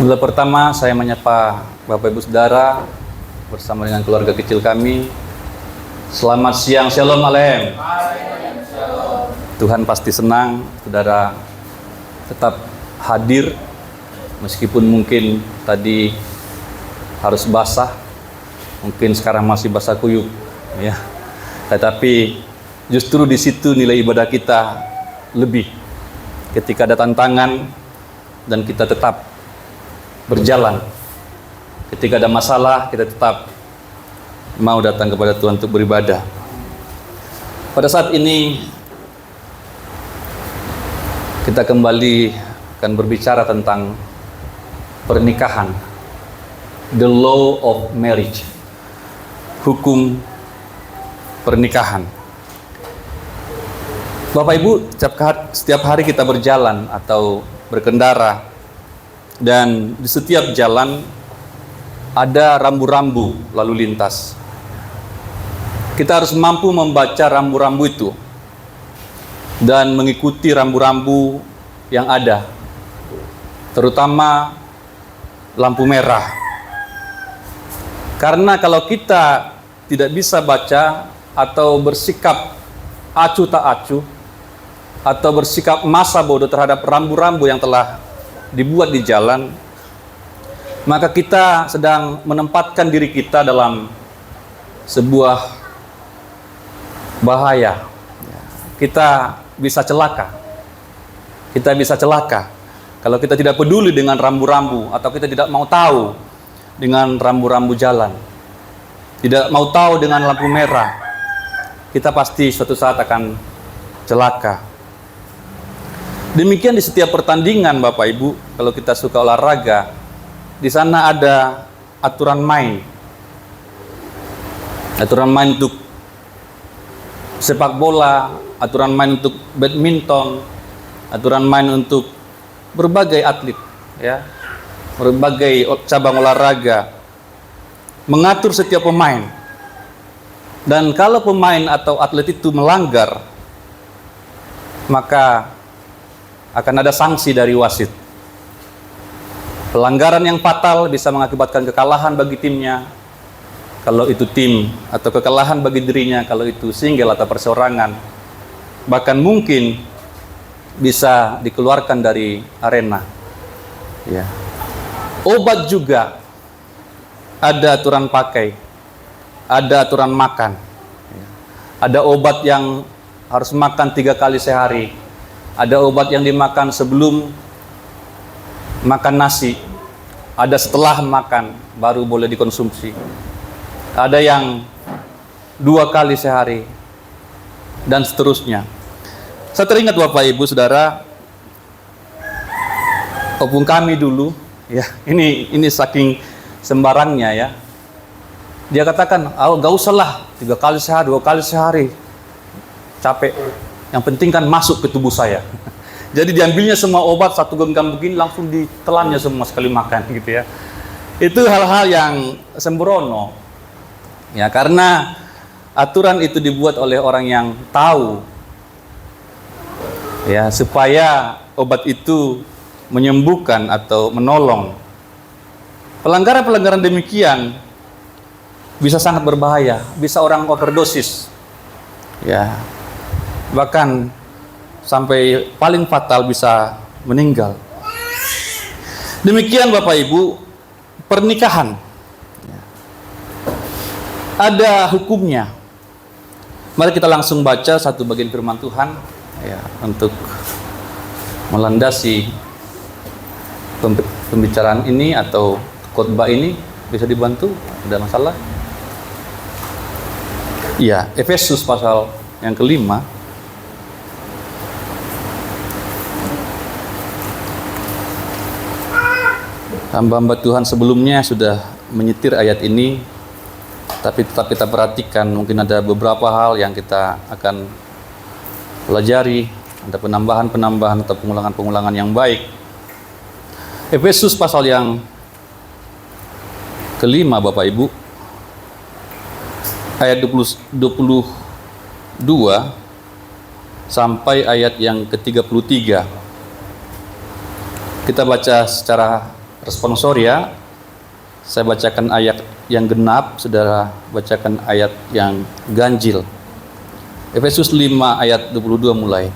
Mula pertama saya menyapa Bapak Ibu Saudara bersama dengan keluarga kecil kami. Selamat siang, Shalom Alem. Tuhan pasti senang saudara tetap hadir meskipun mungkin tadi harus basah, mungkin sekarang masih basah kuyup, ya. Tetapi justru di situ nilai ibadah kita lebih, ketika ada tantangan dan kita tetap berjalan. Ketika ada masalah, kita tetap mau datang kepada Tuhan untuk beribadah. Pada saat ini kita kembali akan berbicara tentang pernikahan, the law of marriage, hukum pernikahan. Bapak Ibu, setiap hari kita berjalan atau berkendara, dan di setiap jalan ada rambu-rambu lalu lintas. Kita harus mampu membaca rambu-rambu itu dan mengikuti rambu-rambu yang ada, terutama lampu merah. Karena kalau kita tidak bisa baca atau bersikap acuh tak acuh atau bersikap masa bodoh terhadap rambu-rambu yang telah dibuat di jalan, maka kita sedang menempatkan diri kita dalam sebuah bahaya. Kita bisa celaka. Kita bisa celaka kalau kita tidak peduli dengan rambu-rambu, atau kita tidak mau tahu dengan rambu-rambu jalan, tidak mau tahu dengan lampu merah. Kita pasti suatu saat akan celaka. Demikian di setiap pertandingan, Bapak Ibu. Kalau kita suka olahraga, di sana ada aturan main. Aturan main untuk sepak bola, aturan main untuk badminton, aturan main untuk berbagai atlet, ya, berbagai cabang olahraga, mengatur setiap pemain. Dan kalau pemain atau atlet itu melanggar, maka akan ada sanksi dari wasit. Pelanggaran yang fatal bisa mengakibatkan kekalahan bagi timnya, kalau itu tim, atau kekalahan bagi dirinya kalau itu single atau perseorangan. Bahkan mungkin bisa dikeluarkan dari arena. Ya. Obat juga ada aturan pakai, ada aturan makan. Ada obat yang harus makan 3 kali sehari. Ada obat yang dimakan sebelum makan nasi. Ada setelah makan baru boleh dikonsumsi. Ada yang 2 kali sehari, dan seterusnya. Saya teringat Bapak Ibu Saudara, opung kami dulu, ya, ini saking sembarangnya, ya. Dia katakan, gak usah lah 3 kali sehari, 2 kali sehari, capek. Yang penting kan masuk ke tubuh saya. Jadi diambilnya semua obat, 1 genggam begini langsung ditelannya semua sekali makan, gitu ya. Itu hal-hal yang sembrono. Ya, karena aturan itu dibuat oleh orang yang tahu, ya, supaya obat itu menyembuhkan atau menolong. Pelanggaran-pelanggaran demikian bisa sangat berbahaya, bisa orang overdosis, ya, bahkan sampai paling fatal bisa meninggal. Demikian Bapak Ibu, pernikahan ada hukumnya. Mari kita langsung baca satu bagian firman Tuhan, ya, untuk melandasi pembicaraan ini atau khotbah ini. Bisa dibantu? Ada masalah? Ya, Efesus pasal yang kelima. Hamba-hamba Tuhan sebelumnya sudah menyetir ayat ini, tapi tetap kita perhatikan, mungkin ada beberapa hal yang kita akan pelajari, ada penambahan-penambahan atau pengulangan-pengulangan yang baik. Efesus pasal yang kelima Bapak Ibu, ayat 22 sampai ayat yang ke-33. Kita baca secara tersponsor ya. Saya bacakan ayat yang genap, saudara bacakan ayat yang ganjil. Efesus 5 ayat 22 mulai.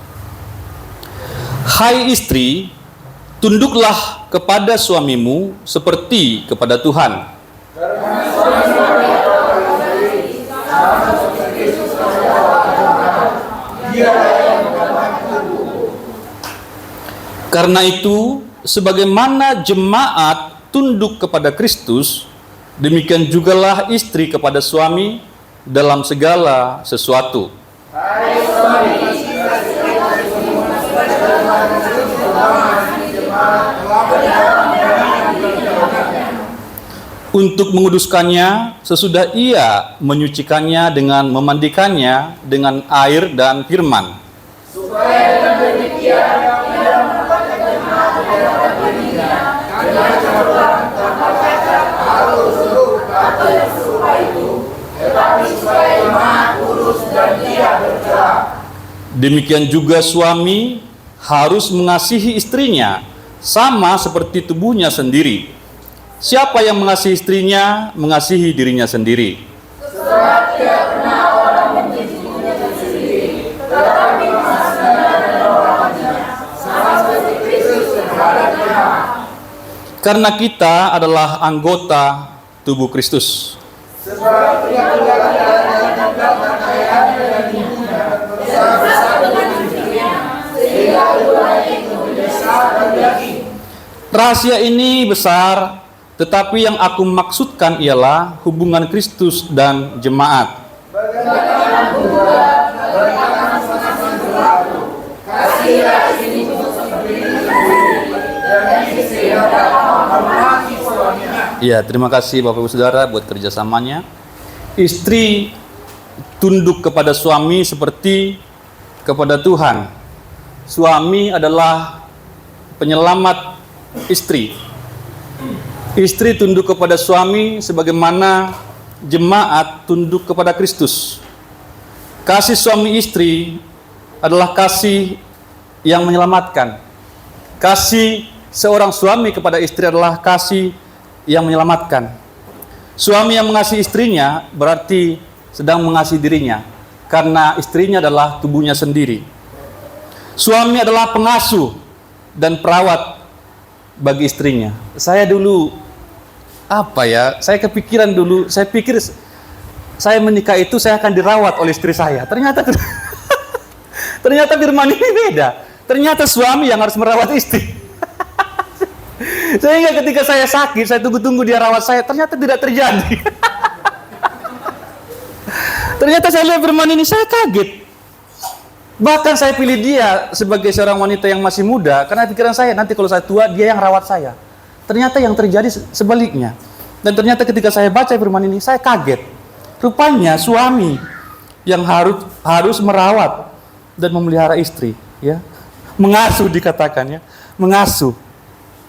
Hai istri, tunduklah kepada suamimu seperti kepada Tuhan. Karena itu, sebagaimana jemaat tunduk kepada Kristus, demikian jugalah istri kepada suami dalam segala sesuatu. Untuk menguduskannya sesudah ia menyucikannya dengan memandikannya dengan air dan firman. Supaya dengan demikian ia mendapatkan jemaat di dalam dirinya, karena campuran tanpa cacat atau seluruh atau yang serupa itu, tetapi supaya jemaat kurus dan tidak bercela. Demikian juga suami harus mengasihi istrinya sama seperti tubuhnya sendiri. Siapa yang mengasihi istrinya, mengasihi dirinya sendiri. Sebab tidak pernah orang membenci dirinya sendiri, tetapi mengasihinya dan merawatnya, sama seperti Kristus terhadap jemaat. Karena kita adalah anggota tubuh Kristus. Sebab ia tidak ada kekayaan dan ibunya, bersama dengan dirinya, sehingga keduanya itu menjadi satu daging. Rahasia ini besar, tetapi yang aku maksudkan ialah hubungan Kristus dan jemaat. Ya, terima kasih Bapak Ibu Saudara buat kerjasamanya. Istri tunduk kepada suami seperti kepada Tuhan. Suami adalah penyelamat istri. Istri tunduk kepada suami sebagaimana jemaat tunduk kepada Kristus. Kasih suami istri adalah kasih yang menyelamatkan. Kasih seorang suami kepada istri adalah kasih yang menyelamatkan. Suami yang mengasihi istrinya berarti sedang mengasihi dirinya, karena istrinya adalah tubuhnya sendiri. Suami adalah pengasuh dan perawat bagi istrinya. Saya dulu saya kepikiran dulu, saya pikir saya menikah itu saya akan dirawat oleh istri saya. Ternyata firman ini beda. Ternyata suami yang harus merawat istri. Sehingga ketika saya sakit, saya tunggu-tunggu dia rawat saya, ternyata tidak terjadi. Ternyata saya lihat firman ini, saya kaget. Bahkan saya pilih dia sebagai seorang wanita yang masih muda, karena pikiran saya, nanti kalau saya tua, dia yang rawat saya. Ternyata yang terjadi sebaliknya. Dan ternyata ketika saya baca firman ini, saya kaget. Rupanya suami yang harus merawat dan memelihara istri, ya. Mengasuh dikatakan, ya. Mengasuh.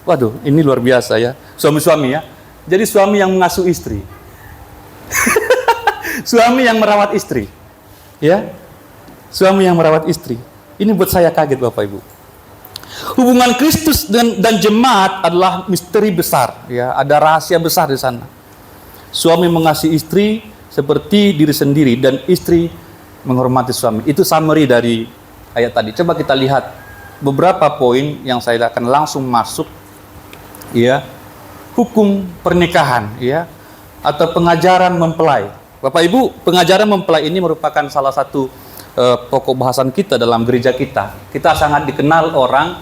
Waduh, ini luar biasa ya. Suami-suami ya. Jadi suami yang mengasuh istri. Suami yang merawat istri. Ya. Suami yang merawat istri. Ini buat saya kaget Bapak Ibu. Hubungan Kristus dan jemaat adalah misteri besar, ya, ada rahasia besar di sana. Suami mengasihi istri seperti diri sendiri dan istri menghormati suami. Itu summary dari ayat tadi. Coba kita lihat beberapa poin yang saya akan langsung masuk, ya. Hukum pernikahan, ya, atau pengajaran mempelai. Bapak Ibu, pengajaran mempelai ini merupakan salah satu pokok bahasan kita dalam gereja kita. Kita sangat dikenal orang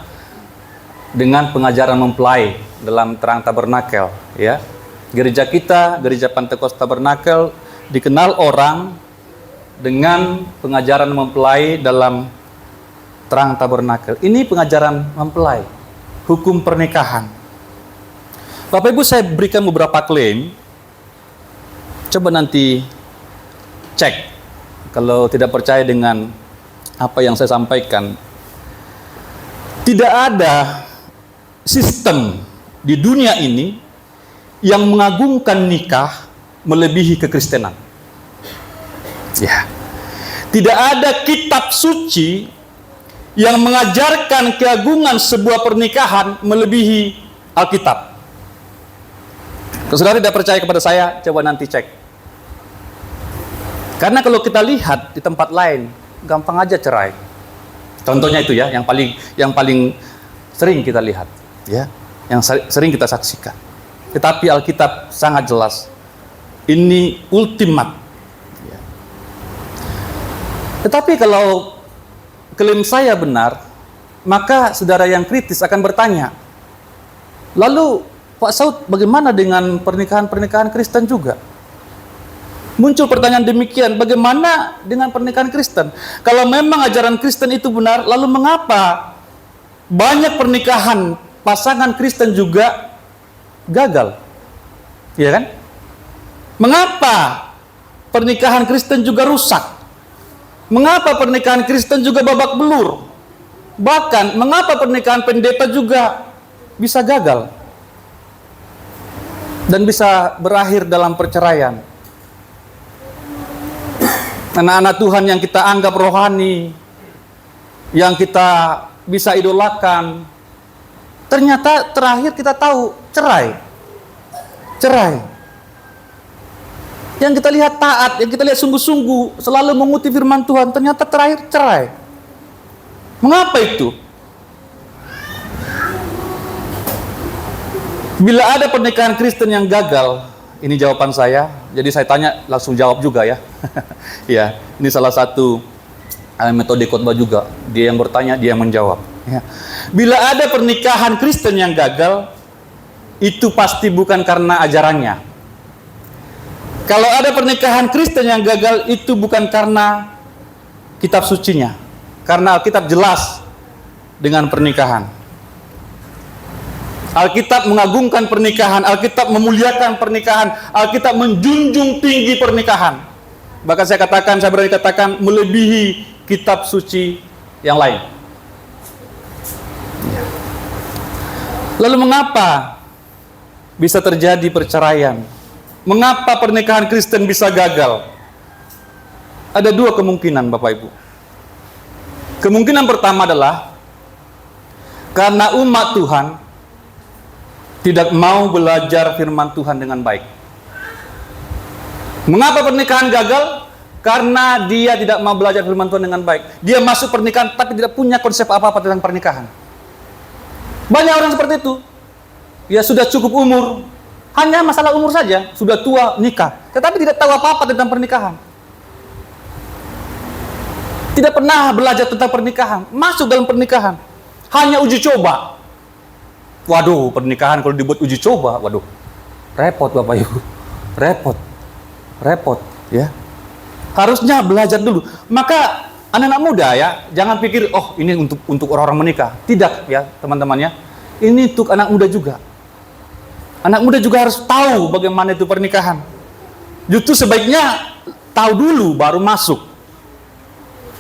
dengan pengajaran mempelai dalam Terang Tabernakel, ya. Gereja kita, Gereja Pentekost Tabernakel, dikenal orang dengan pengajaran mempelai dalam Terang Tabernakel. Ini pengajaran mempelai, hukum pernikahan. Bapak Ibu, saya berikan beberapa klaim. Coba nanti cek. Kalau tidak percaya dengan apa yang saya sampaikan, tidak ada sistem di dunia ini yang mengagungkan nikah melebihi kekristenan. Ya. Tidak ada kitab suci yang mengajarkan keagungan sebuah pernikahan melebihi Alkitab. Kalau saudara tidak percaya kepada saya, coba nanti cek. Karena kalau kita lihat di tempat lain, gampang aja cerai. Contohnya itu ya, yang paling sering kita lihat, ya, yang sering kita saksikan. Tetapi Alkitab sangat jelas, ini ultimat. Ya. Tetapi kalau klaim saya benar, maka saudara yang kritis akan bertanya, lalu Pak Saud, bagaimana dengan pernikahan-pernikahan Kristen juga? Muncul pertanyaan demikian, bagaimana dengan pernikahan Kristen? Kalau memang ajaran Kristen itu benar, lalu mengapa banyak pernikahan pasangan Kristen juga gagal? Ya kan? Mengapa pernikahan Kristen juga rusak? Mengapa pernikahan Kristen juga babak belur? Bahkan, mengapa pernikahan pendeta juga bisa gagal? Dan bisa berakhir dalam perceraian. Anak-anak Tuhan yang kita anggap rohani, yang kita bisa idolakan, ternyata terakhir kita tahu cerai. Yang kita lihat taat, yang kita lihat sungguh-sungguh selalu mengutip firman Tuhan, ternyata terakhir cerai. Mengapa itu? Bila ada pernikahan Kristen yang gagal, ini jawaban saya. Jadi saya tanya langsung jawab juga ya. Ya, ini salah satu metode khotbah juga. Dia yang bertanya, dia yang menjawab. Ya. Bila ada pernikahan Kristen yang gagal, itu pasti bukan karena ajarannya. Kalau ada pernikahan Kristen yang gagal, itu bukan karena kitab sucinya. Karena Alkitab jelas dengan pernikahan. Alkitab mengagungkan pernikahan, Alkitab memuliakan pernikahan, Alkitab menjunjung tinggi pernikahan. Bahkan saya berani katakan melebihi kitab suci yang lain. Lalu mengapa bisa terjadi perceraian? Mengapa pernikahan Kristen bisa gagal? Ada dua kemungkinan, Bapak Ibu. Kemungkinan pertama adalah karena umat Tuhan tidak mau belajar firman Tuhan dengan baik. Mengapa pernikahan gagal? Karena dia tidak mau belajar firman Tuhan dengan baik. Dia masuk pernikahan tapi tidak punya konsep apa-apa tentang pernikahan. Banyak orang seperti itu. Ya sudah cukup umur, hanya masalah umur saja, sudah tua nikah, tetapi tidak tahu apa-apa tentang pernikahan. Tidak pernah belajar tentang pernikahan, masuk dalam pernikahan, hanya uji coba. Waduh, pernikahan kalau dibuat uji coba, waduh, repot Bapak Ibu, repot, ya. Harusnya belajar dulu. Maka anak-anak muda ya, jangan pikir, oh ini untuk orang-orang menikah. Tidak ya teman-teman ya, ini untuk anak muda juga. Anak muda juga harus tahu bagaimana itu pernikahan. Justru sebaiknya tahu dulu baru masuk.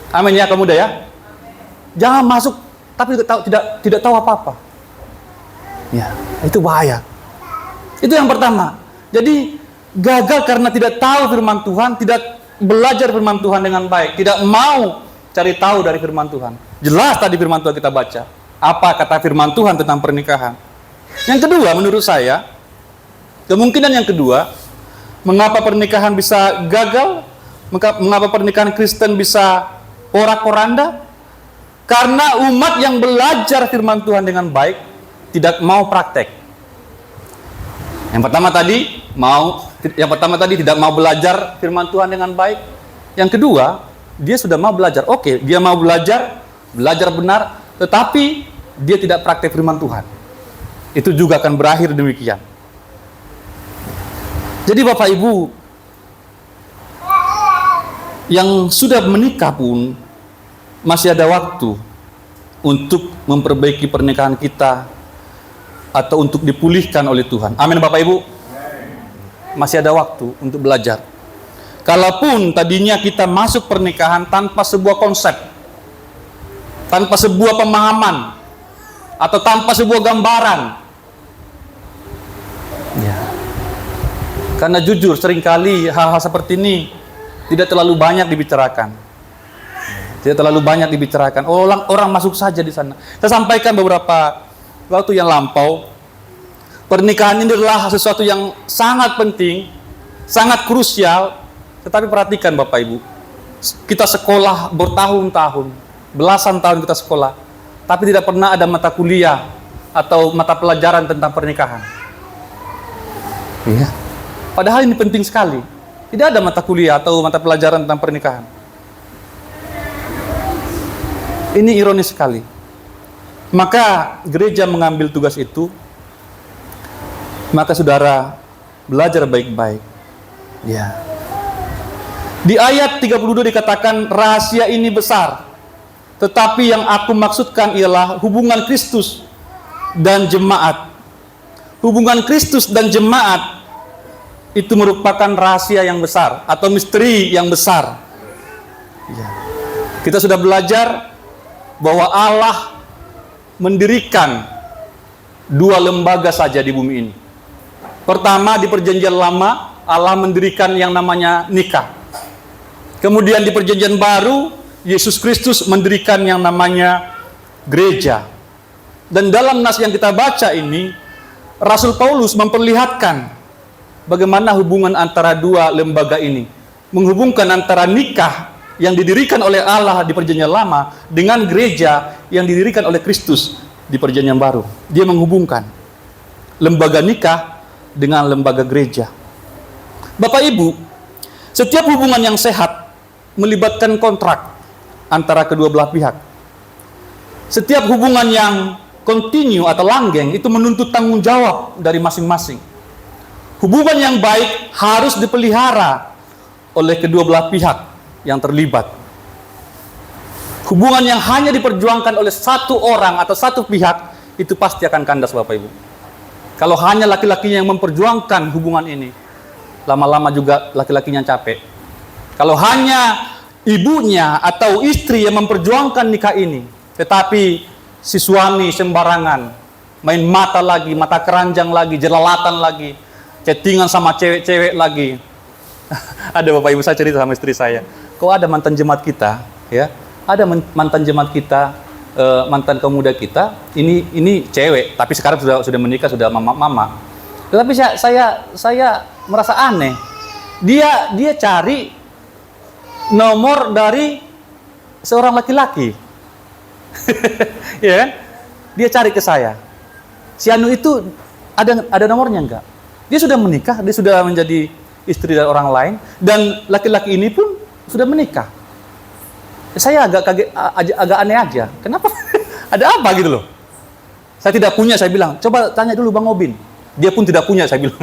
Amin ya kaum muda ya. Jangan masuk tapi tidak tahu apa-apa. Ya, itu bahaya. Itu yang pertama. Jadi gagal karena tidak tahu firman Tuhan, tidak belajar firman Tuhan dengan baik, tidak mau cari tahu dari firman Tuhan. Jelas tadi firman Tuhan kita baca. Apa kata firman Tuhan tentang pernikahan? Yang kedua, menurut saya, kemungkinan yang kedua, mengapa pernikahan bisa gagal? Mengapa pernikahan Kristen bisa porak-poranda? Karena umat yang belajar firman Tuhan dengan baik tidak mau praktek. Yang pertama tadi tidak mau belajar firman Tuhan dengan baik. Yang kedua, dia sudah mau belajar. Oke, dia mau belajar benar, tetapi dia tidak praktek firman Tuhan. Itu juga akan berakhir demikian. Jadi Bapak Ibu yang sudah menikah pun masih ada waktu untuk memperbaiki pernikahan kita atau untuk dipulihkan oleh Tuhan. Amin Bapak Ibu. Masih ada waktu untuk belajar. Kalaupun tadinya kita masuk pernikahan tanpa sebuah konsep, tanpa sebuah pemahaman, atau tanpa sebuah gambaran. Ya. Karena jujur seringkali hal-hal seperti ini tidak terlalu banyak dibicarakan. Tidak terlalu banyak dibicarakan. Orang masuk saja di sana. Saya sampaikan beberapa waktu yang lampau, Pernikahan ini adalah sesuatu yang sangat penting, sangat krusial. Tetapi perhatikan Bapak Ibu, kita sekolah bertahun-tahun, belasan tahun kita sekolah, tapi tidak pernah ada mata kuliah atau mata pelajaran tentang pernikahan. Iya. Padahal ini penting sekali. Tidak ada mata kuliah atau mata pelajaran tentang pernikahan. Ini ironis sekali. Maka gereja mengambil tugas itu. Maka saudara belajar baik-baik. Ya. Di ayat 32 dikatakan rahasia ini besar. Tetapi yang aku maksudkan ialah hubungan Kristus dan jemaat. Hubungan Kristus dan jemaat itu merupakan rahasia yang besar atau misteri yang besar. Ya. Kita sudah belajar bahwa Allah mendirikan dua lembaga saja di bumi ini. Pertama, di Perjanjian Lama, Allah mendirikan yang namanya nikah. Kemudian di Perjanjian Baru, Yesus Kristus mendirikan yang namanya gereja. Dan dalam nas yang kita baca ini, Rasul Paulus memperlihatkan bagaimana hubungan antara dua lembaga ini. Menghubungkan antara nikah yang didirikan oleh Allah di Perjanjian Lama dengan gereja yang didirikan oleh Kristus di Perjanjian Baru. Dia menghubungkan lembaga nikah dengan lembaga gereja. Bapak Ibu, setiap hubungan yang sehat melibatkan kontrak antara kedua belah pihak. Setiap hubungan yang kontinu atau langgeng itu menuntut tanggung jawab dari masing-masing. Hubungan yang baik harus dipelihara oleh kedua belah pihak yang terlibat. Hubungan yang hanya diperjuangkan oleh satu orang atau satu pihak itu pasti akan kandas Bapak Ibu. Kalau hanya laki-lakinya yang memperjuangkan hubungan ini, lama-lama juga laki-lakinya capek. Kalau hanya ibunya atau istri yang memperjuangkan nikah ini, tetapi si suami sembarangan, main mata lagi, mata keranjang lagi, jelalatan lagi, chattingan sama cewek-cewek lagi. Ada Bapak Ibu, saya cerita sama istri saya, kok ada mantan jemaat kita, ya, ada mantan jemaat kita, mantan pemuda kita, ini cewek, tapi sekarang sudah menikah, sudah mama. Tetapi saya merasa aneh. Dia cari nomor dari seorang laki-laki. Ya kan? Dia cari ke saya. Si Anu itu ada nomornya enggak? Dia sudah menikah, dia sudah menjadi istri dari orang lain, dan laki-laki ini pun sudah menikah. Saya agak kaget, agak aneh aja. Kenapa? Ada apa gitu loh? Saya tidak punya, saya bilang. Coba tanya dulu Bang Obin. Dia pun tidak punya, saya bilang.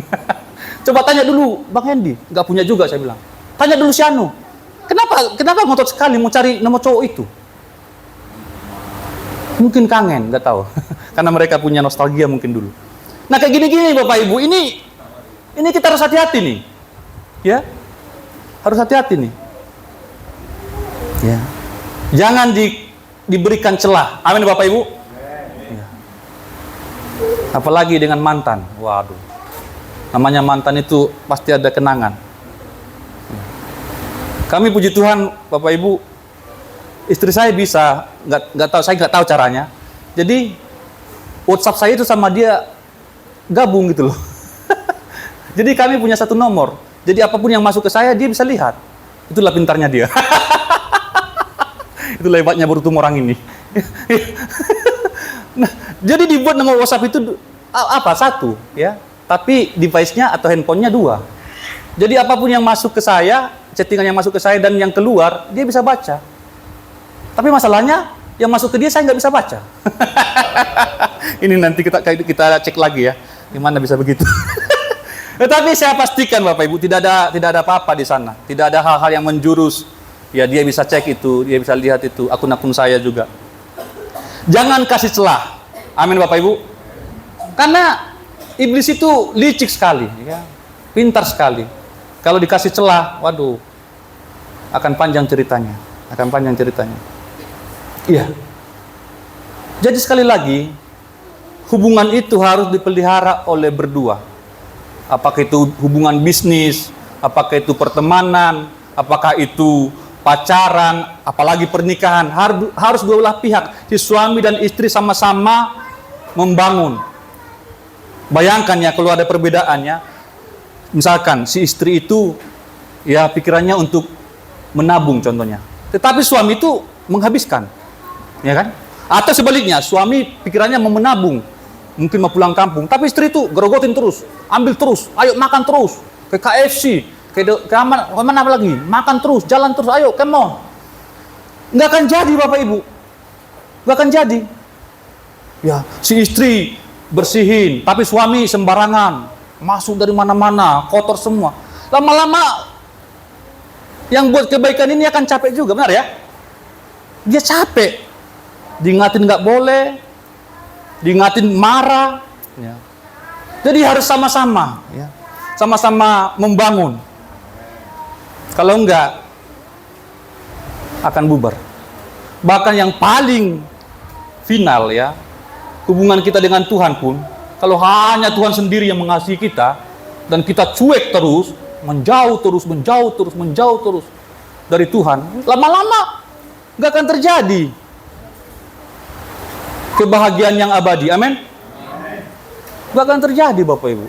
Coba tanya dulu Bang Hendy. Nggak punya juga, saya bilang. Tanya dulu si Anu. Kenapa ngotot sekali mau cari nomor cowok itu? Mungkin kangen, nggak tahu. Karena mereka punya nostalgia mungkin dulu. Nah kayak gini-gini Bapak Ibu, ini kita harus hati-hati nih. Ya, harus hati-hati nih. Ya. Jangan diberikan celah. Amin Bapak Ibu. Ya. Apalagi dengan mantan. Waduh. Namanya mantan itu pasti ada kenangan. Ya. Kami puji Tuhan Bapak Ibu, istri saya bisa, saya nggak tahu caranya. Jadi WhatsApp saya itu sama dia gabung gitu loh. Jadi kami punya satu nomor. Jadi apapun yang masuk ke saya dia bisa lihat. Itulah pintarnya dia. Itulah hebatnya beruntung orang ini. Nah, jadi dibuat nomor WhatsApp itu apa? Satu, ya. Tapi device-nya atau handphonenya dua. Jadi apapun yang masuk ke saya, chattingan yang masuk ke saya dan yang keluar, dia bisa baca. Tapi masalahnya yang masuk ke dia saya nggak bisa baca. Ini nanti kita cek lagi ya, gimana bisa begitu. Tetapi saya pastikan Bapak Ibu tidak ada apa-apa di sana, tidak ada hal-hal yang menjurus. Ya dia bisa cek itu, dia bisa lihat itu, akun-akun saya juga. Jangan kasih celah, amin Bapak Ibu. Karena iblis itu licik sekali, ya, pintar sekali. Kalau dikasih celah, waduh, akan panjang ceritanya, Iya. Jadi sekali lagi, hubungan itu harus dipelihara oleh berdua. Apakah itu hubungan bisnis, apakah itu pertemanan, apakah itu pacaran, apalagi pernikahan, harus dua belah pihak, si suami dan istri sama-sama membangun. Bayangkan ya kalau ada perbedaannya. Misalkan si istri itu ya pikirannya untuk menabung contohnya. Tetapi suami itu menghabiskan. Ya kan? Atau sebaliknya, suami pikirannya mau menabung. Mungkin mau pulang kampung, tapi istri itu gerogotin terus, ambil terus, ayo makan terus, ke KFC, ke mana lagi, makan terus, jalan terus, ayo, come on. Nggak akan jadi Bapak Ibu, nggak akan jadi. Ya, si istri bersihin, tapi suami sembarangan, masuk dari mana-mana, kotor semua. Lama-lama, yang buat kebaikan ini akan capek juga, benar ya? Dia capek, diingatin nggak boleh, diingatin marah, ya. Jadi harus sama-sama, ya. Sama-sama membangun. Kalau enggak, akan bubar. Bahkan yang paling final ya, hubungan kita dengan Tuhan pun, kalau hanya Tuhan sendiri yang mengasihi kita, dan kita cuek terus, menjauh terus dari Tuhan, lama-lama enggak akan terjadi kebahagiaan yang abadi. Amin. Gak akan terjadi Bapak Ibu.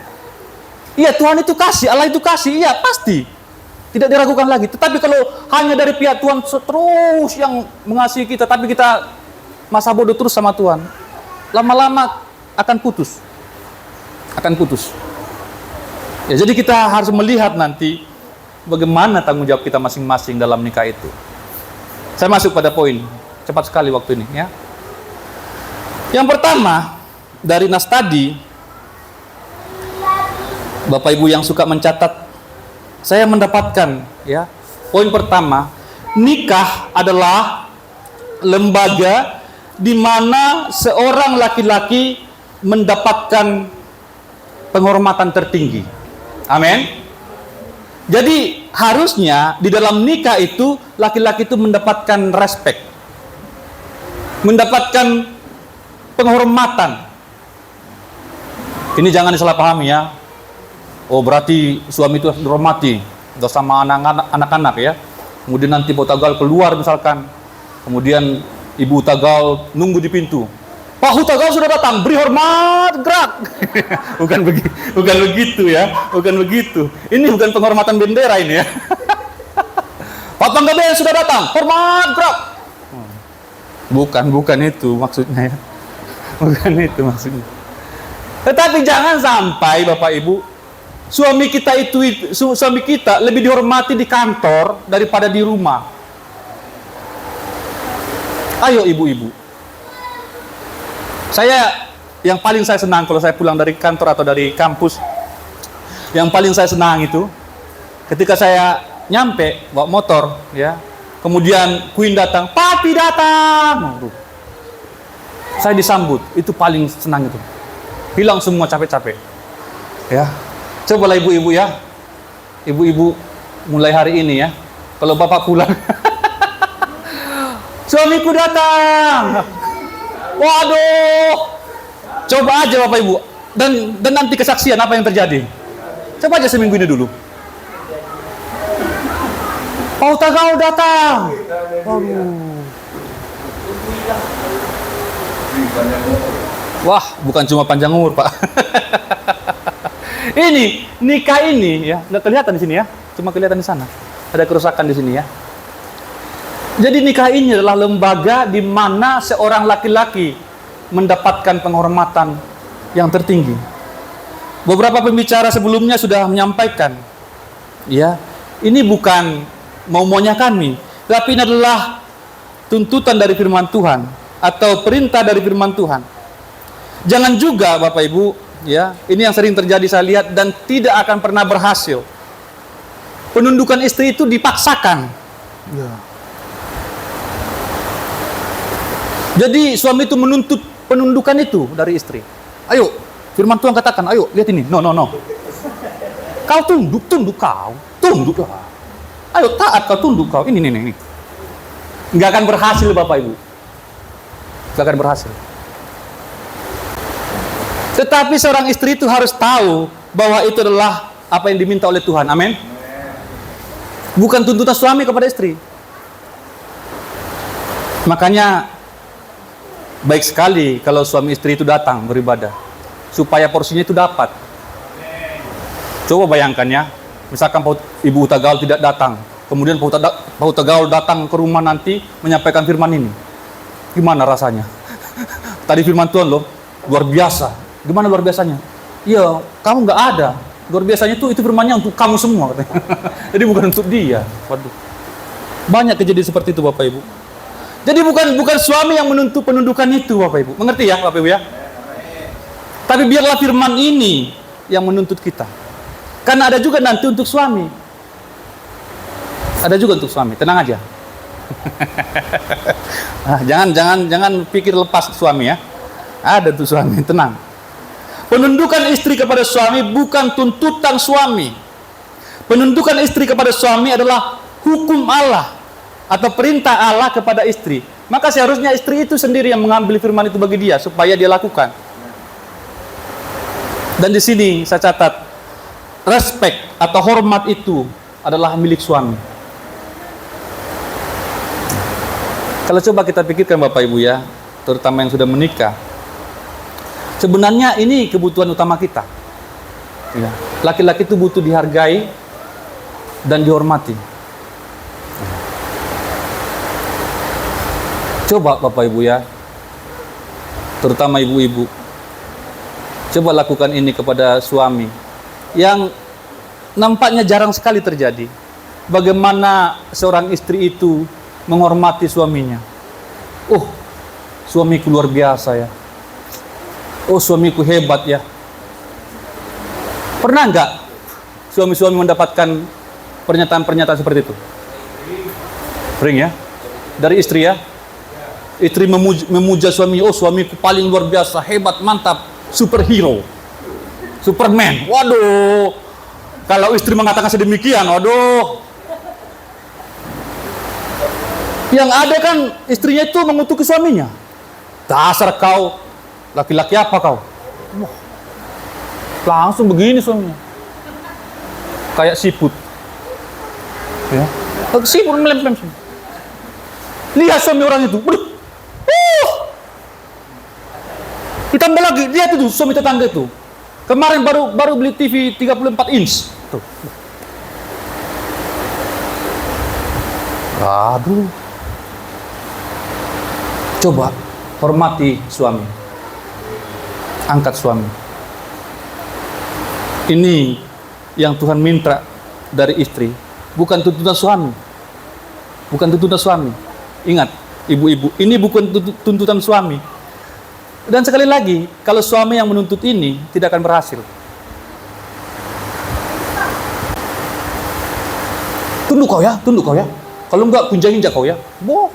Iya, Tuhan itu kasih, Allah itu kasih, iya pasti, tidak diragukan lagi. Tetapi kalau hanya dari pihak Tuhan terus yang mengasihi kita, tapi kita masa bodoh terus sama Tuhan, lama-lama akan putus. Ya, jadi kita harus melihat nanti bagaimana tanggung jawab kita masing-masing dalam nikah itu. Saya masuk pada poin, cepat sekali waktu ini ya. Yang pertama, dari nas tadi, Bapak Ibu yang suka mencatat, saya mendapatkan ya, poin pertama, nikah adalah lembaga di mana seorang laki-laki mendapatkan penghormatan tertinggi. Amin. Jadi harusnya di dalam nikah itu laki-laki itu mendapatkan respect, mendapatkan penghormatan. Ini jangan disalahpahami ya. Oh, berarti suami itu harus dihormati, udah sama anak-anak ya. Kemudian nanti Hutagal keluar misalkan, kemudian Ibu Hutagal nunggu di pintu. Pak Hutagal sudah datang, beri hormat, gerak. bukan begitu ya, bukan begitu. Ini bukan penghormatan bendera ini ya. Pak Panggabean sudah datang, hormat, gerak. Bukan itu maksudnya ya. Bukan itu maksudnya. Tetapi jangan sampai Bapak Ibu, suami kita lebih dihormati di kantor daripada di rumah. Ayo ibu-ibu. Yang paling saya senang kalau saya pulang dari kantor atau dari kampus, yang paling saya senang itu ketika saya nyampe bawa motor ya, kemudian Queen datang, papi datang. Saya disambut, itu paling senang itu. Hilang semua capek-capek. Ya. Cobalah ibu-ibu ya. Ibu-ibu mulai hari ini ya. Kalau bapak pulang, suamiku datang. Waduh. Coba aja Bapak Ibu. Dan nanti kesaksian apa yang terjadi. Coba aja seminggu ini dulu. Pak Hutagal datang. Waduh. Wah, bukan cuma panjang umur, Pak. Ini nikah ini ya, nggak kelihatan di sini ya, cuma kelihatan di sana. Ada kerusakan di sini ya. Jadi nikah ini adalah lembaga di mana seorang laki-laki mendapatkan penghormatan yang tertinggi. Beberapa pembicara sebelumnya sudah menyampaikan, ya, ini bukan mau-maunya kami, tapi ini adalah tuntutan dari firman Tuhan atau perintah dari firman Tuhan. Jangan juga Bapak Ibu, ya, ini yang sering terjadi saya lihat dan tidak akan pernah berhasil. Penundukan istri itu dipaksakan. Ya. Jadi suami itu menuntut penundukan itu dari istri. Ayo, firman Tuhan katakan, ayo lihat ini. No. Kau tunduk kau. Tunduklah. Ayo taat kau, tunduk kau. Ini. Nggak akan berhasil Bapak Ibu. Nggak akan berhasil. Tetapi seorang istri itu harus tahu bahwa itu adalah apa yang diminta oleh Tuhan. Amin. Bukan tuntutan suami kepada istri. Makanya baik sekali kalau suami istri itu datang beribadah. supaya porsinya itu dapat. Coba bayangkan ya, misalkan Ibu Huta Gaul tidak datang, kemudian Pak Huta Gaul datang ke rumah nanti menyampaikan firman ini. Gimana rasanya? Tadi firman Tuhan loh, luar biasa. Gimana luar biasanya? Iya, kamu nggak ada. Luar biasanya itu firmannya untuk kamu semua, katanya. Jadi bukan untuk dia. Waduh. Banyak kejadian seperti itu, Bapak Ibu. Jadi bukan suami yang menuntut penundukan itu, Bapak Ibu. Mengerti ya, Bapak Ibu ya? Tapi biarlah firman ini yang menuntut kita. Karena ada juga nanti untuk suami. Ada juga untuk suami. Tenang aja. Jangan pikir lepas suami ya. Ada tuh suami, tenang. Penundukan istri kepada suami bukan tuntutan suami. Penundukan istri kepada suami adalah hukum Allah atau perintah Allah kepada istri. Maka seharusnya istri itu sendiri yang mengambil firman itu bagi dia supaya dia lakukan. Dan di sini saya catat, respek atau hormat itu adalah milik suami. Kalau coba kita pikirkan Bapak Ibu ya, terutama yang sudah menikah, sebenarnya ini kebutuhan utama kita. Ya. Laki-laki itu butuh dihargai dan dihormati. Coba Bapak Ibu ya, terutama ibu-ibu, coba lakukan ini kepada suami yang nampaknya jarang sekali terjadi. Bagaimana seorang istri itu menghormati suaminya. Oh, suamiku luar biasa ya. Oh, suamiku hebat ya. Pernah nggak suami-suami mendapatkan pernyataan-pernyataan seperti itu? Sering ya? Dari istri ya? Istri memuja suaminya. Oh, suamiku paling luar biasa, hebat, mantap, superhero, Superman. Waduh, kalau istri mengatakan sedemikian, waduh. Yang ada kan istrinya itu mengutuki suaminya. Dasar kau, laki-laki apa kau? Wah, langsung begini suaminya. Kayak siput. Ya. Siput melempem. Lihat suami orang itu. Ditambah lagi, lihat itu suami tetangga itu. Kemarin baru beli TV 34 inch. Tuh. Aduh. Coba hormati suami. Angkat suami. Ini yang Tuhan minta dari istri, bukan tuntutan suami. Bukan tuntutan suami. Ingat, ibu-ibu, ini bukan tuntutan suami. Dan sekali lagi, kalau suami yang menuntut ini tidak akan berhasil. Tunduk kau ya. Kalau enggak, kunjang-injak kau ya. Boh.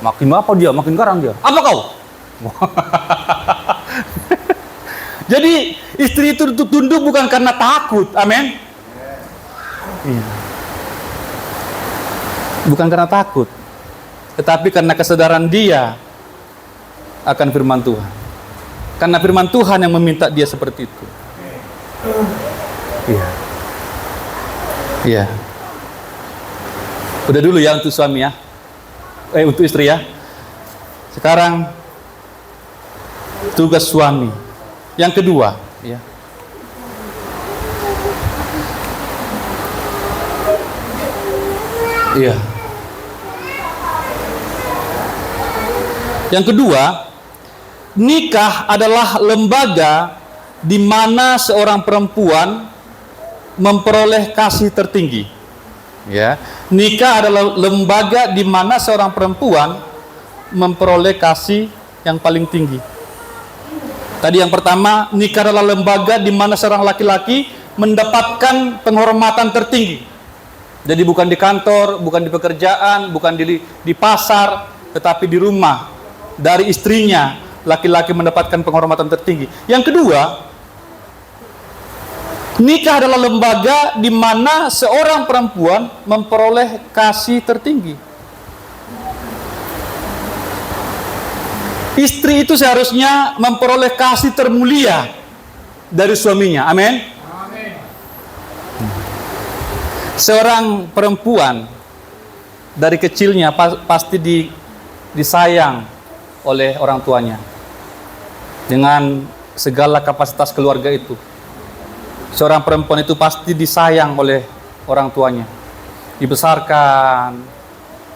Makin apa dia, makin garang dia. Apa kau? Jadi istri itu tunduk bukan karena takut, amin. Iya. Bukan karena takut, tetapi karena kesadaran dia akan firman Tuhan. Karena firman Tuhan yang meminta dia seperti itu. Iya. Iya. Udah dulu ya untuk suami ya. Untuk istri ya. Sekarang tugas suami. Yang kedua, ya. Iya. Yang kedua, nikah adalah lembaga di mana seorang perempuan memperoleh kasih tertinggi. Ya, nikah adalah lembaga di mana seorang perempuan memperoleh kasih yang paling tinggi. Tadi yang pertama, nikah adalah lembaga di mana seorang laki-laki mendapatkan penghormatan tertinggi. Jadi bukan di kantor, bukan di pekerjaan, bukan di pasar, tetapi di rumah. Dari istrinya, laki-laki mendapatkan penghormatan tertinggi. Yang kedua, nikah adalah lembaga di mana seorang perempuan memperoleh kasih tertinggi. Istri itu seharusnya memperoleh kasih termulia dari suaminya. Amin. Seorang perempuan dari kecilnya pasti disayang oleh orang tuanya dengan segala kapasitas keluarga itu. Seorang perempuan itu pasti disayang oleh orang tuanya. Dibesarkan,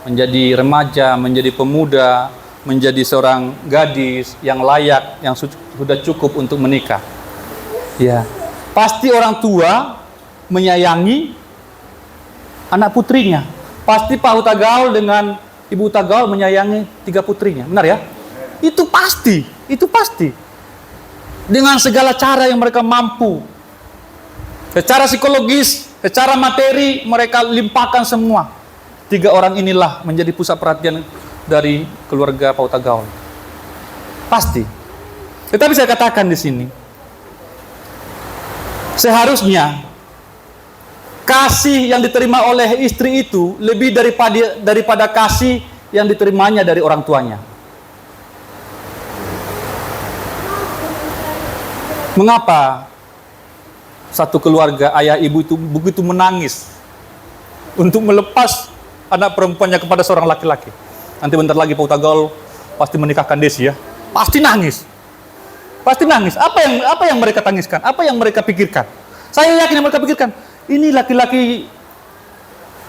menjadi remaja, menjadi pemuda, menjadi seorang gadis yang layak, yang sudah cukup untuk menikah. Ya, pasti orang tua menyayangi anak putrinya. Pasti Pak Hutagaul dengan Ibu Hutagaul menyayangi 3 putrinya. Benar ya? Itu pasti, itu pasti. Dengan segala cara yang mereka mampu. Secara psikologis, secara materi, mereka limpahkan semua. 3 orang inilah menjadi pusat perhatian dari keluarga Pak Hutagaul. Pasti. Tetapi saya katakan di sini, seharusnya kasih yang diterima oleh istri itu lebih daripada kasih yang diterimanya dari orang tuanya. Mengapa satu keluarga ayah ibu itu begitu menangis untuk melepas anak perempuannya kepada seorang laki-laki? Nanti bentar lagi Pak Hutagaul pasti menikahkan Desi ya. Pasti nangis. Pasti nangis. Apa yang mereka tangiskan? Apa yang mereka pikirkan? Saya yakin yang mereka pikirkan, ini laki-laki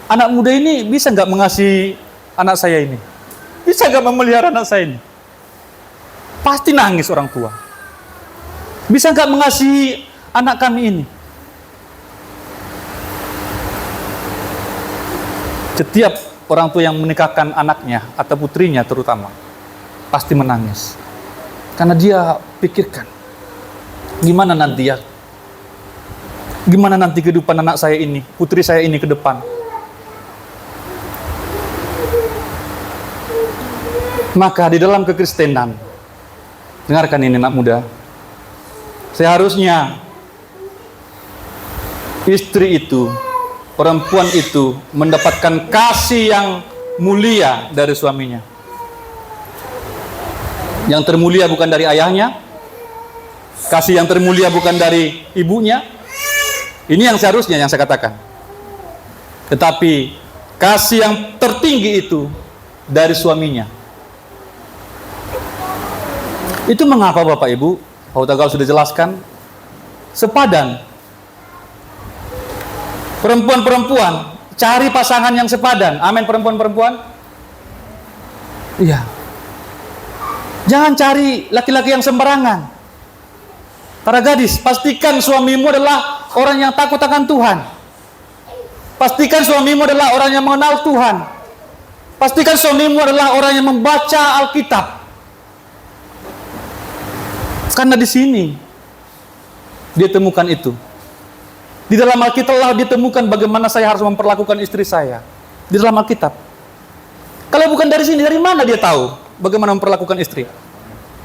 anak muda ini bisa nggak mengasihi anak saya ini? Bisa nggak memelihara anak saya ini? Pasti nangis orang tua. Bisa nggak mengasihi anak kami ini? Setiap orang tua yang menikahkan anaknya atau putrinya terutama pasti menangis. Karena dia pikirkan, gimana nanti ya? Gimana nanti kehidupan anak saya ini, putri saya ini ke depan? Maka di dalam kekristenan, dengarkan ini anak muda, seharusnya istri itu, perempuan itu mendapatkan kasih yang mulia dari suaminya. Yang termulia bukan dari ayahnya, kasih yang termulia bukan dari ibunya. Ini yang seharusnya yang saya katakan. Tetapi kasih yang tertinggi itu dari suaminya. Itu mengapa Bapak Ibu, Pak Hutagaul sudah jelaskan, sepadan. Perempuan-perempuan, cari pasangan yang sepadan. Amin, perempuan-perempuan. Iya. Jangan cari laki-laki yang sembarangan. Para gadis, pastikan suamimu adalah orang yang takut akan Tuhan. Pastikan suamimu adalah orang yang mengenal Tuhan. Pastikan suamimu adalah orang yang membaca Alkitab. Karena di sini dia temukan itu. Di dalam Alkitab lah dia temukan bagaimana saya harus memperlakukan istri saya. Di dalam Alkitab. Kalau bukan dari sini, dari mana dia tahu bagaimana memperlakukan istri?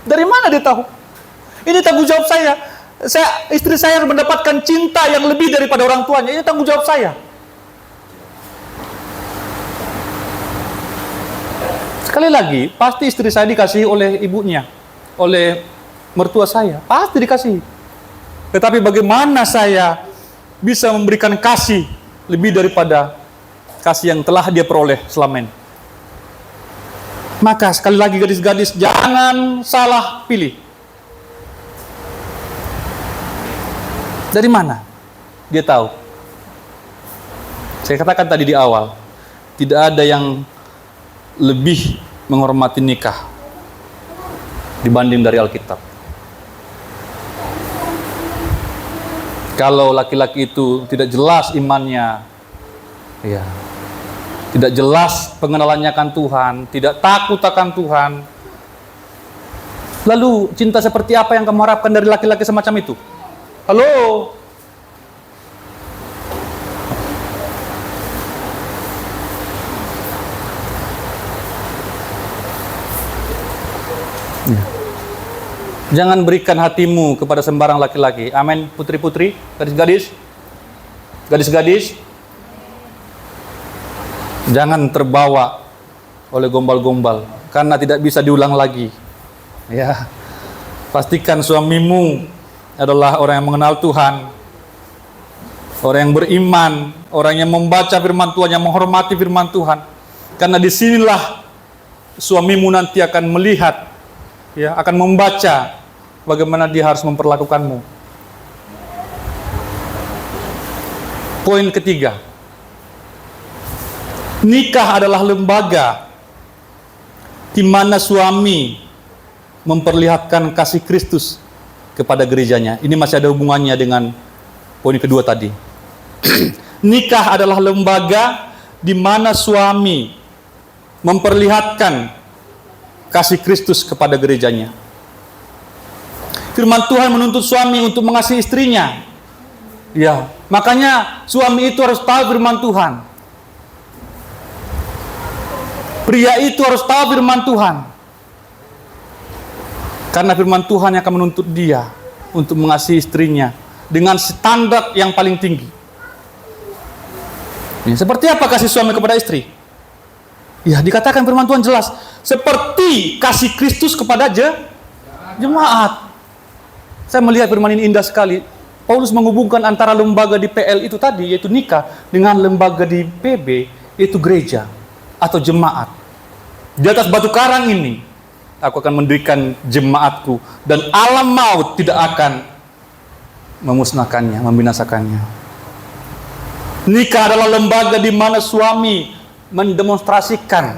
Dari mana dia tahu? Ini tanggung jawab saya. Istri saya harus mendapatkan cinta yang lebih daripada orang tuanya. Ini tanggung jawab saya. Sekali lagi, pasti istri saya dikasihi oleh ibunya, oleh mertua saya. Pasti dikasihi. Tetapi bagaimana saya bisa memberikan kasih lebih daripada kasih yang telah dia peroleh selama ini? Maka sekali lagi gadis-gadis, jangan salah pilih. Dari mana dia tahu? Saya katakan tadi di awal, tidak ada yang lebih menghormati nikah dibanding dari Alkitab. Kalau laki-laki itu tidak jelas imannya, ya, tidak jelas pengenalannya akan Tuhan, tidak takut akan Tuhan, lalu cinta seperti apa yang kamu harapkan dari laki-laki semacam itu? Halo? Ya. Jangan berikan hatimu kepada sembarang laki-laki. Amin, putri-putri, gadis-gadis, gadis-gadis. Jangan terbawa oleh gombal-gombal, karena tidak bisa diulang lagi. Ya, pastikan suamimu adalah orang yang mengenal Tuhan, orang yang beriman, orang yang membaca firman Tuhan, yang menghormati firman Tuhan. Karena disinilah suamimu nanti akan melihat, ya, akan membaca bagaimana dia harus memperlakukanmu. Poin ketiga, nikah adalah lembaga di mana suami memperlihatkan kasih Kristus kepada gerejanya. Ini masih ada hubungannya dengan poin kedua tadi. Nikah adalah lembaga di mana suami memperlihatkan kasih Kristus kepada gerejanya. Firman Tuhan menuntut suami untuk mengasihi istrinya. Ya, makanya suami itu harus tahu firman Tuhan. Pria itu harus tahu firman Tuhan. Karena firman Tuhan yang akan menuntut dia untuk mengasihi istrinya dengan standar yang paling tinggi. Ya, seperti apa kasih suami kepada istri? Ya, dikatakan firman Tuhan jelas, seperti kasih Kristus kepada jemaat. Saya melihat firman ini indah sekali. Paulus menghubungkan antara lembaga di PL itu tadi, yaitu nikah, dengan lembaga di PB, yaitu gereja atau jemaat. Di atas batu karang ini, aku akan mendirikan jemaatku, dan alam maut tidak akan memusnahkannya, membinasakannya. Nikah adalah lembaga di mana suami mendemonstrasikan,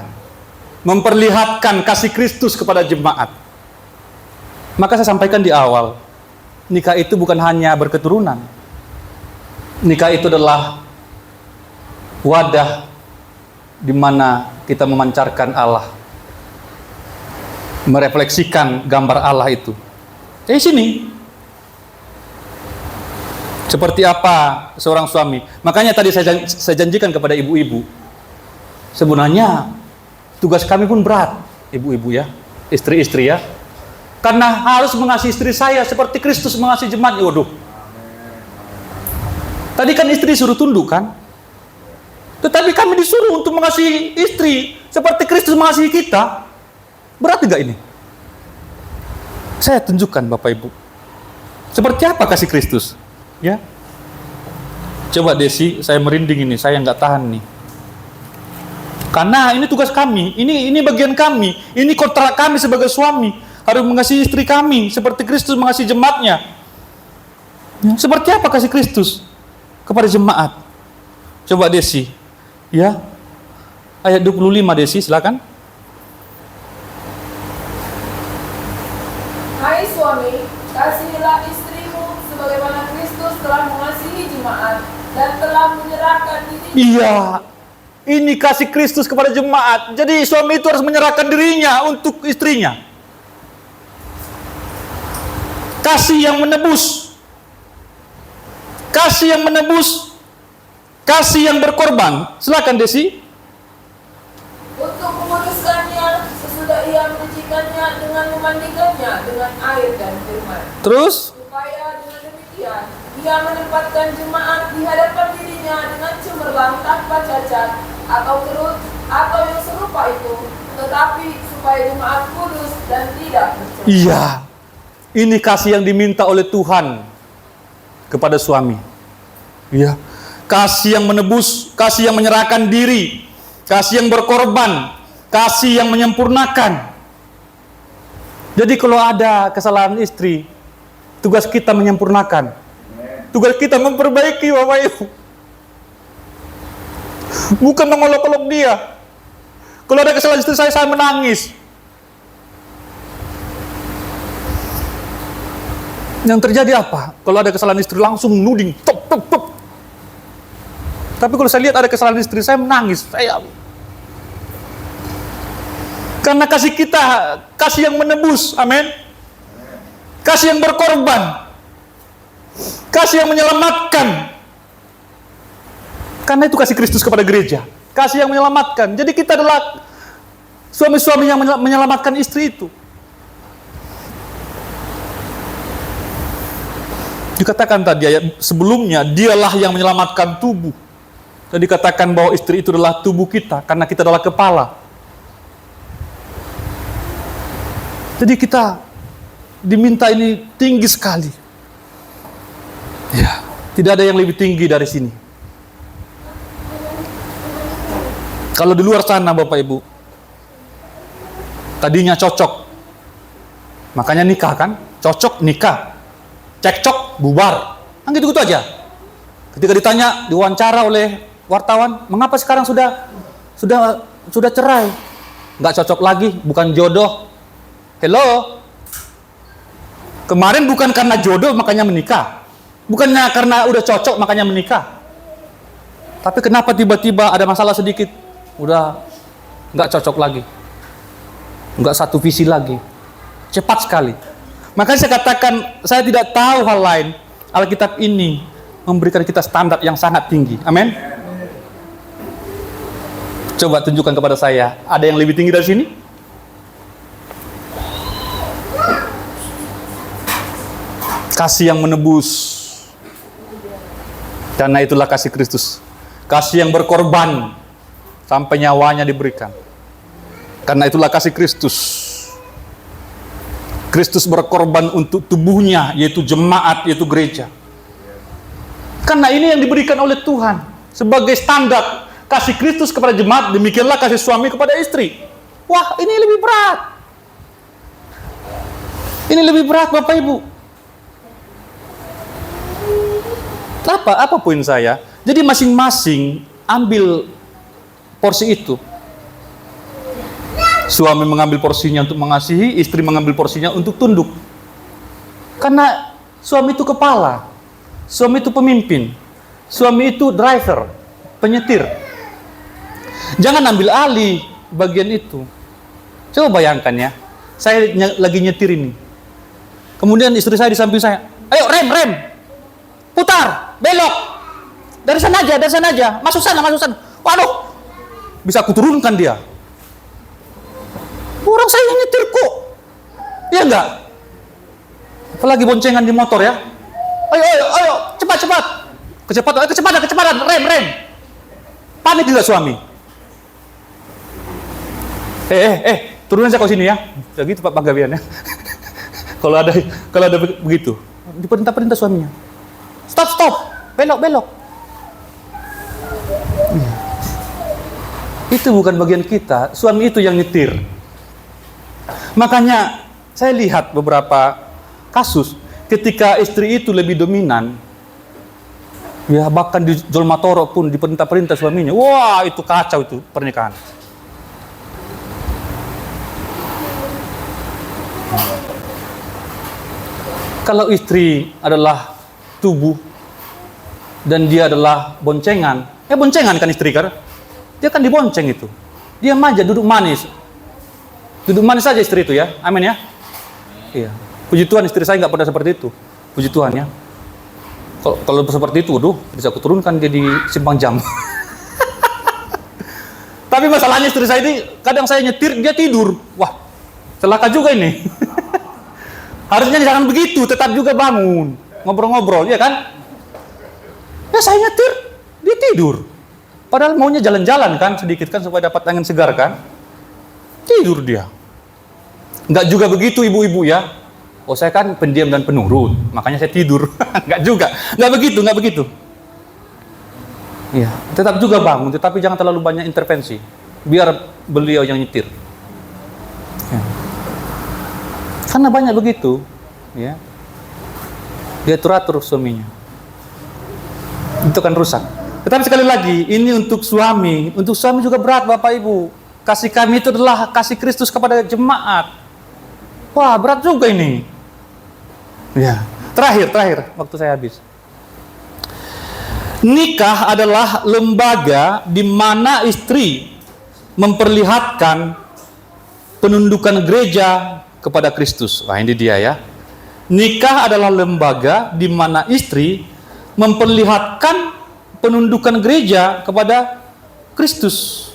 memperlihatkan kasih Kristus kepada jemaat. Maka saya sampaikan di awal, nikah itu bukan hanya berketurunan. Nikah itu adalah wadah di mana kita memancarkan Allah, merefleksikan gambar Allah itu. Di sini seperti apa seorang suami. Makanya tadi saya janjikan kepada ibu-ibu, sebenarnya tugas kami pun berat, ibu-ibu ya, istri-istri ya. Karena harus mengasihi istri saya seperti Kristus mengasihi jemaat. Waduh. Tadi kan istri suruh tunduk kan? Tetapi kami disuruh untuk mengasihi istri seperti Kristus mengasihi kita. Berat enggak ini? Saya tunjukkan Bapak Ibu. Seperti apa kasih Kristus? Ya. Coba Desi, saya merinding ini, saya nggak tahan nih. Karena ini tugas kami, ini bagian kami, ini kontrak kami sebagai suami. Harus mengasihi istri kami seperti Kristus mengasihi jemaatnya. Ya, seperti apa kasih Kristus kepada jemaat? Coba Desi, ya, ayat 25 Desi, silakan. Hai suami, kasihilah istrimu sebagaimana Kristus telah mengasihi jemaat dan telah menyerahkan dirinya. Iya, ini kasih Kristus kepada jemaat. Jadi suami itu harus menyerahkan dirinya untuk istrinya. Kasih yang menebus, kasih yang menebus, kasih yang berkorban. Silakan Desi. Untuk menguduskannya sesudah ia menyucikannya dengan memandikannya dengan air dan firman. Terus? Supaya dengan demikian ia menempatkan jemaat di hadapan dirinya dengan cemerlang tanpa cacat atau kerut atau yang serupa itu, tetapi supaya jemaat kudus dan tidak bercela. Iya. Ini kasih yang diminta oleh Tuhan kepada suami. Ya. Kasih yang menebus, kasih yang menyerahkan diri, kasih yang berkorban, kasih yang menyempurnakan. Jadi kalau ada kesalahan istri, tugas kita menyempurnakan. Tugas kita memperbaiki Bapak Ibu. Bukan mengolok-olok dia. Kalau ada kesalahan istri saya menangis. Yang terjadi apa? Kalau ada kesalahan istri langsung nuding, top. Tapi kalau saya lihat ada kesalahan istri saya menangis. Karena kasih kita, kasih yang menebus, amin. Kasih yang berkorban, kasih yang menyelamatkan. Karena itu kasih Kristus kepada gereja, kasih yang menyelamatkan. Jadi kita adalah suami-suami yang menyelamatkan istri itu. Dikatakan tadi ayat sebelumnya, dialah yang menyelamatkan tubuh. Dan dikatakan bahwa istri itu adalah tubuh kita, karena kita adalah kepala. Jadi kita diminta ini tinggi sekali. Ya, tidak ada yang lebih tinggi dari sini. Kalau di luar sana Bapak Ibu, tadinya cocok, makanya nikah kan? cocok nikah, cekcok bubar, kan gitu-gitu aja. Ketika ditanya, diwawancara oleh wartawan, mengapa sekarang sudah cerai, nggak cocok lagi, bukan jodoh. Hello, kemarin bukan karena jodoh makanya menikah, bukannya karena udah cocok makanya menikah. Tapi kenapa tiba-tiba ada masalah sedikit, udah nggak cocok lagi, nggak satu visi lagi, cepat sekali. Makanya saya katakan, saya tidak tahu hal lain. Alkitab ini memberikan kita standar yang sangat tinggi. Amin. Coba tunjukkan kepada saya, ada yang lebih tinggi dari sini? Kasih yang menebus. Karena itulah kasih Kristus. Kasih yang berkorban sampai nyawanya diberikan. Karena itulah kasih Kristus. Kristus berkorban untuk tubuhnya, yaitu jemaat, yaitu gereja. Karena ini yang diberikan oleh Tuhan sebagai standar kasih Kristus kepada jemaat, demikianlah kasih suami kepada istri. Wah, ini lebih berat. Ini lebih berat, Bapak Ibu. Apa poin saya? Jadi masing-masing ambil porsi itu. Suami mengambil porsinya untuk mengasihi, istri mengambil porsinya untuk tunduk. Karena suami itu kepala, suami itu pemimpin, suami itu driver, penyetir. Jangan ambil alih bagian itu. Coba bayangkan ya, saya lagi nyetir ini. Kemudian istri saya di samping saya, ayo rem, putar, belok. Dari sana aja, masuk sana. Waduh, bisa aku turunkan dia. Orang saya nyetir kok. Iya enggak? Apalagi boncengan di motor ya. Ayo, cepat. Kecepatan, rem. Panik juga suami. Turunin saya ke sini ya. Ya gitu Pak Panggawian ya. Kalau ada begitu, diperintah suaminya. Stop. Belok. Itu bukan bagian kita, suami itu yang nyetir. Makanya saya lihat beberapa kasus ketika istri itu lebih dominan, ya bahkan di Jolmatoro pun diperintah suaminya. Wah, itu kacau itu pernikahan. Kalau istri adalah tubuh dan dia adalah boncengan, boncengan kan istri kan? Dia kan dibonceng itu. Dia manja, duduk manis saja istri itu ya, amin ya. Iya. Puji Tuhan istri saya nggak pernah seperti itu. Puji Tuhan ya. Kalau seperti itu, bisa aku turunkan dia di simpang jam. Tapi masalahnya istri saya ini, kadang saya nyetir, dia tidur. Wah, celaka juga ini. Harusnya jangan begitu, tetap juga bangun. Ngobrol-ngobrol, ya kan? Ya saya nyetir, dia tidur. Padahal maunya jalan-jalan kan, sedikit kan, supaya dapat angin segar kan. Tidur dia. Nggak juga begitu ibu-ibu ya. Oh saya kan pendiam dan penurut, makanya saya tidur. Nggak begitu. Iya, tetap juga bangun, tetapi jangan terlalu banyak intervensi. Biar beliau yang nyetir. Ya. Karena banyak begitu, ya. Dia teratur suaminya. Itu kan rusak. Tetapi sekali lagi, ini untuk suami juga berat Bapak Ibu. Kasih kami itu adalah kasih Kristus kepada jemaat. Wah, berat juga ini. Ya, terakhir, waktu saya habis. Nikah adalah lembaga di mana istri memperlihatkan penundukan gereja kepada Kristus. Wah, ini dia ya. Nikah adalah lembaga di mana istri memperlihatkan penundukan gereja kepada Kristus.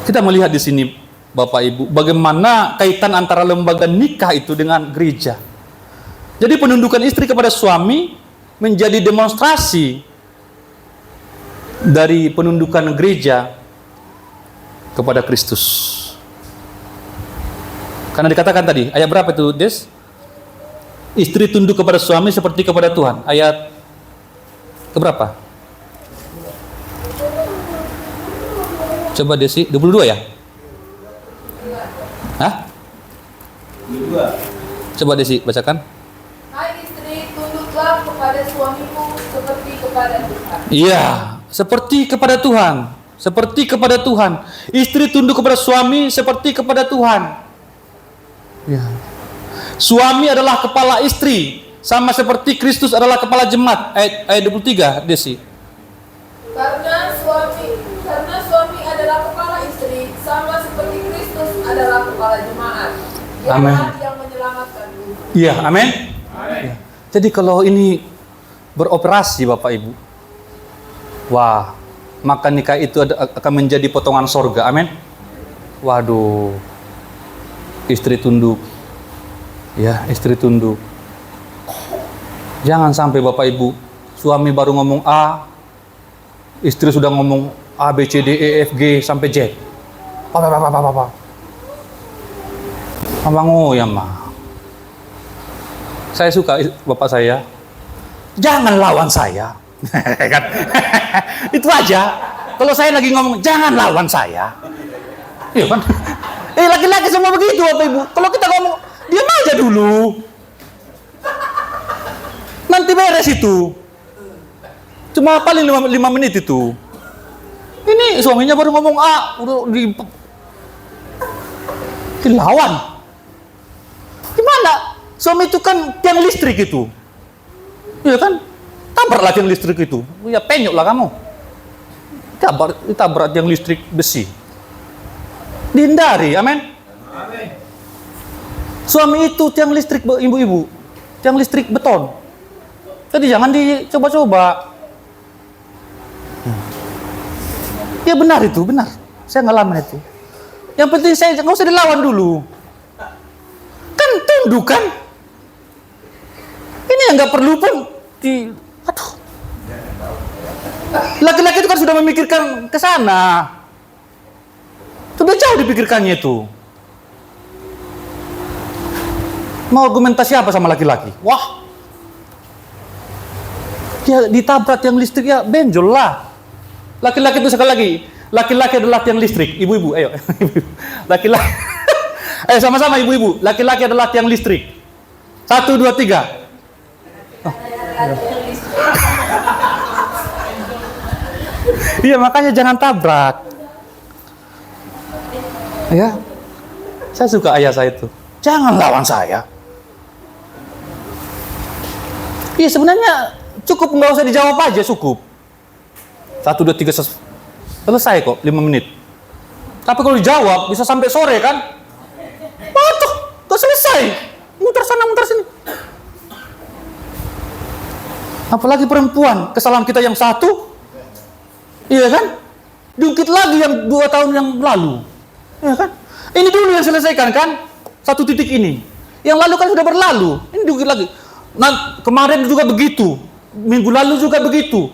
Kita melihat di sini Bapak Ibu, bagaimana kaitan antara lembaga nikah itu dengan gereja. Jadi penundukan istri kepada suami menjadi demonstrasi dari penundukan gereja kepada Kristus. Karena dikatakan tadi, ayat berapa itu, Des? Istri tunduk kepada suami seperti kepada Tuhan. Ayat keberapa? Coba Desi, 22 ya? Hah? Coba Desi bacakan. Hai istri, tunduklah kepada suamimu seperti kepada Tuhan. Iya, seperti kepada Tuhan. Seperti kepada Tuhan. Istri tunduk kepada suami seperti kepada Tuhan. Ya. Suami adalah kepala istri, sama seperti Kristus adalah kepala jemaat. Ayat 23, Desi. Karena suami adalah kepala istri, sama seperti Kristus adalah kepala jemaat. Amin. Dialah yang menyelamatkan dunia. Iya, amin. Ya. Jadi kalau ini beroperasi Bapak Ibu, wah, maka nikah itu akan menjadi potongan sorga, amin. Waduh, istri tunduk, ya istri tunduk. Jangan sampai Bapak Ibu, suami baru ngomong A, istri sudah ngomong A, B, C, D, E, F, G, sampai Z. Abang ya mah. Saya suka bapak saya. Jangan lawan saya. Kan? Itu aja. Kalau saya lagi ngomong, jangan lawan saya. Iya kan? Laki-laki semua begitu Bapak Ibu. Kalau kita ngomong, diam aja dulu. Nanti beres itu. Cuma paling 5 menit itu. Ini suaminya baru ngomong A, udah dilawan. Gimana? Suami itu kan tiang listrik itu. Iya kan? Tabraklah tiang listrik itu. Ya penyoklah kamu. Tabrak tiang listrik besi. Dihindari, amin. Suami itu tiang listrik ibu-ibu. Tiang listrik beton. Jadi jangan dicoba-coba. Ya benar itu, benar. Saya ngalamin itu. Yang penting saya nggak usah dilawan dulu. Kan tunduk kan? Ini yang nggak perlu pun aduh. Laki-laki itu kan sudah memikirkan ke sana. Sudah jauh dipikirkannya itu. Mau argumentasi apa sama laki-laki? Wah. Ya ditabrak tiang listrik ya benjol lah. Laki-laki itu sekali lagi. Laki-laki adalah tiang listrik. Ibu-ibu, ayo. Laki-laki. Ayo sama-sama ibu-ibu. Laki-laki adalah tiang listrik. 1, 2, 3. Oh. Iya makanya jangan tabrak. Ya, saya suka ayah saya itu. Jangan lawan saya. Iya sebenarnya cukup nggak usah dijawab aja cukup. 1, 2, 3 selesai kok 5 menit. Tapi kalau dijawab bisa sampai sore kan? Tuh, nggak selesai. Muter sana muter sini. Apalagi perempuan, kesalahan kita yang satu, iya kan? Diungkit lagi yang 2 tahun yang lalu, iya kan? Ini dulu yang selesaikan kan? 1 titik ini. Yang lalu kan sudah berlalu, ini diungkit lagi. Nah, kemarin juga begitu, minggu lalu juga begitu,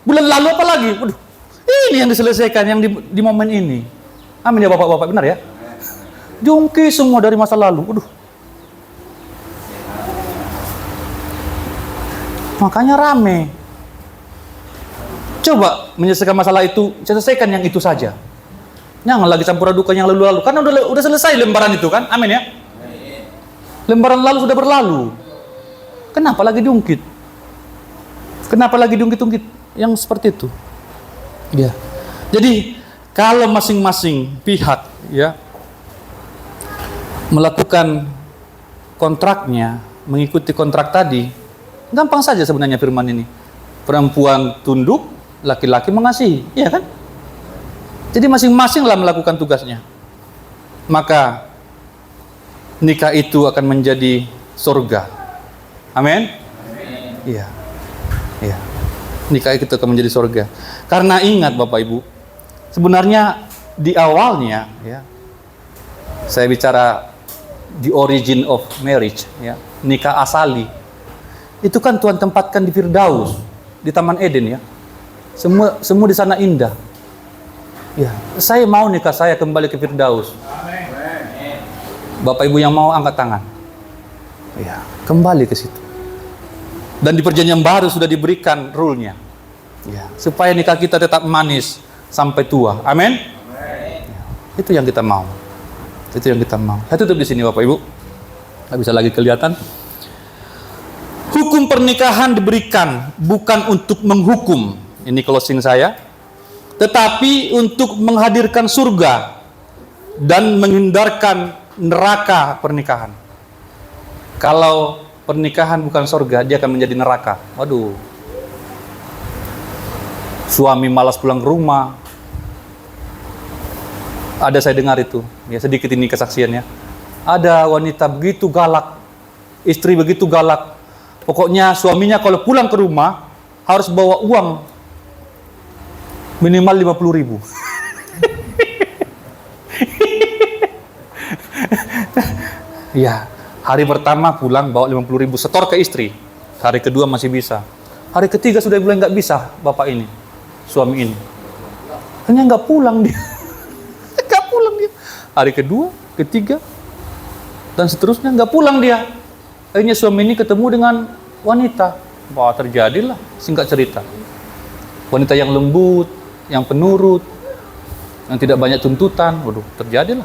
bulan lalu apa lagi? Waduh, ini yang diselesaikan yang di momen ini. Amin ya bapak-bapak, benar ya? Diungkit semua dari masa lalu, waduh. Makanya rame. Coba menyelesaikan masalah itu, selesaikan yang itu saja. Jangan lagi campur adukan yang lalu-lalu. Karena udah selesai lembaran itu kan, amin ya? Lembaran lalu sudah berlalu. Kenapa lagi diungkit? Kenapa lagi diungkit-ungkit yang seperti itu? Ya. Jadi kalau masing-masing pihak ya melakukan kontraknya, mengikuti kontrak tadi, gampang saja sebenarnya firman ini. Perempuan tunduk, laki-laki mengasihi, iya kan? Jadi masing-masinglah melakukan tugasnya. Maka nikah itu akan menjadi surga. Amin? Iya. Iya. Nikah itu akan menjadi surga. Karena ingat Bapak Ibu, sebenarnya di awalnya ya, saya bicara the origin of marriage ya, nikah asali. Itu kan Tuhan tempatkan di Firdaus, di Taman Eden ya. Semua di sana indah. Ya, saya mau nikah saya kembali ke Firdaus. Bapak Ibu yang mau angkat tangan. Ya, kembali ke situ. Dan di perjanjian baru sudah diberikan rule-nya. Ya, supaya nikah kita tetap manis sampai tua. Amin. Ya, itu yang kita mau. Itu yang kita mau. Saya tutup di sini Bapak Ibu. Nggak bisa lagi kelihatan. Hukum pernikahan diberikan bukan untuk menghukum, ini closing saya, tetapi untuk menghadirkan surga dan menghindarkan neraka pernikahan. Kalau pernikahan bukan surga, dia akan menjadi neraka. Waduh. Suami malas pulang ke rumah. Ada saya dengar itu, ya sedikit ini kesaksiannya. Ada wanita begitu galak, istri begitu galak. Pokoknya suaminya kalau pulang ke rumah harus bawa uang minimal 50.000. Ya, hari pertama pulang bawa 50.000 setor ke istri. Hari kedua masih bisa. Hari ketiga sudah mulai nggak bisa bapak ini, suami ini. Hanya nggak pulang dia. Nggak pulang dia. Hari kedua, ketiga, dan seterusnya nggak pulang dia. Akhirnya suami ini ketemu dengan wanita. Wah, terjadilah singkat cerita. Wanita yang lembut, yang penurut, yang tidak banyak tuntutan. Waduh, terjadilah.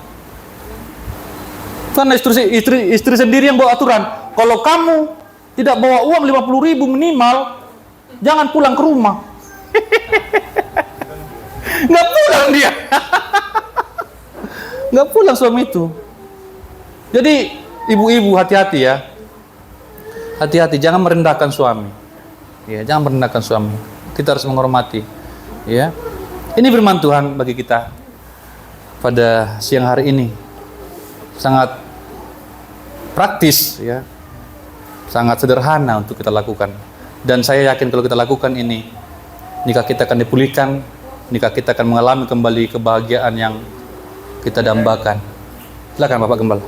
Karena istri sendiri yang bawa aturan. Kalau kamu tidak bawa uang 50.000 minimal, jangan pulang ke rumah. Nggak pulang dia. Nggak pulang suami itu. Jadi ibu-ibu hati-hati ya. Hati-hati, jangan merendahkan suami. Ya, jangan merendahkan suami. Kita harus menghormati. Ya. Ini firman Tuhan bagi kita pada siang hari ini. Sangat praktis ya. Sangat sederhana untuk kita lakukan. Dan saya yakin kalau kita lakukan ini, nikah kita akan dipulihkan, nikah kita akan mengalami kembali kebahagiaan yang kita dambakan. Silakan Bapak Gembala.